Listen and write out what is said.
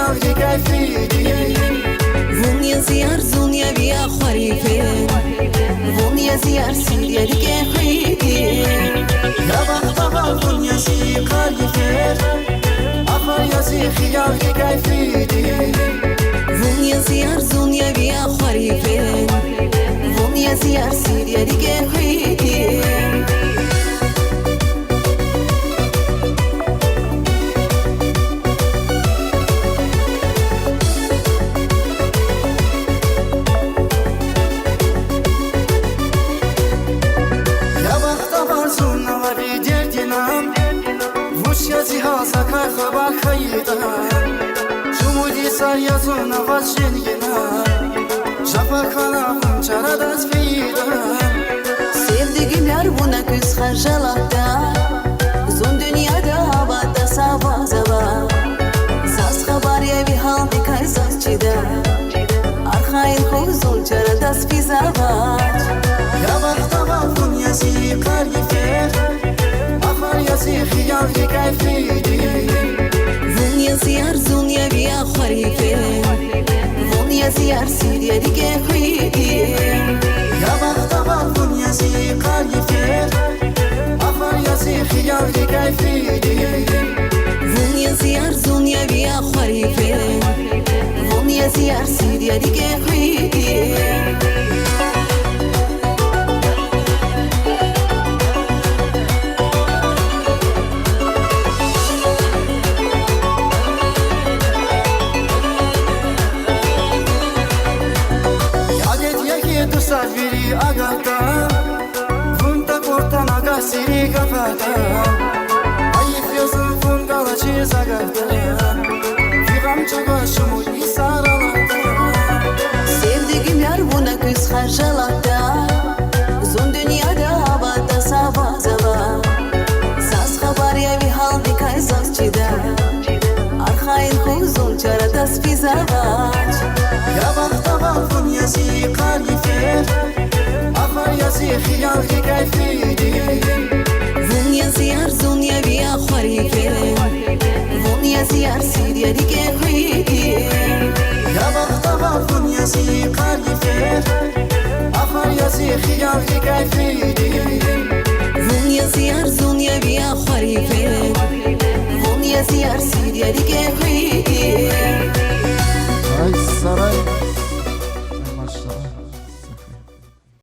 خيالي كيفيدي Vunja zjar zunja via kharife Vunja zjar sirja dike khidi يا بختها دنيا سي قلبي أخر يسي خيالي كيفيدي Vunja zjar zunja via kharife Vunja zjar sirja dike khidi جهازا كخبا خيدا جمودي سار يزونا واشينينا شفاكانا hunçara da sfida Sevdiğim yar buna küs harcalarda Uzun dünyada havada sava zava Saz haber ya bir halde kaysaz çida Arhain kuzun çara da sfizavat يا بختها دنيا سي قلبي أخر يسي خيالي كيفيدي Vunja zjar zunja via kharife Vunja zjar sirja dike khidi يا بختها دنيا سي قلبي أخر يسي خيالي كيفيدي Vunja zjar zunja via kharife Vunja zjar sirja dike khidi Saviri agata Funta corta na gasiri gafata Ayıp yazın fungala çizagata Firam çagaşımı isaralata Sevdiğim yar buna küs harcalarda Uzun dünyada havada sava zava Saz haber ya bir halde kaysaz çida Arhain kuzun çara da sfizavat يا بختها دنيا سي قلبي أخر يسي خيالي كيفيدي Vunja zjar zunja via kharife Vunja zjar sirja dike khidi يا بختها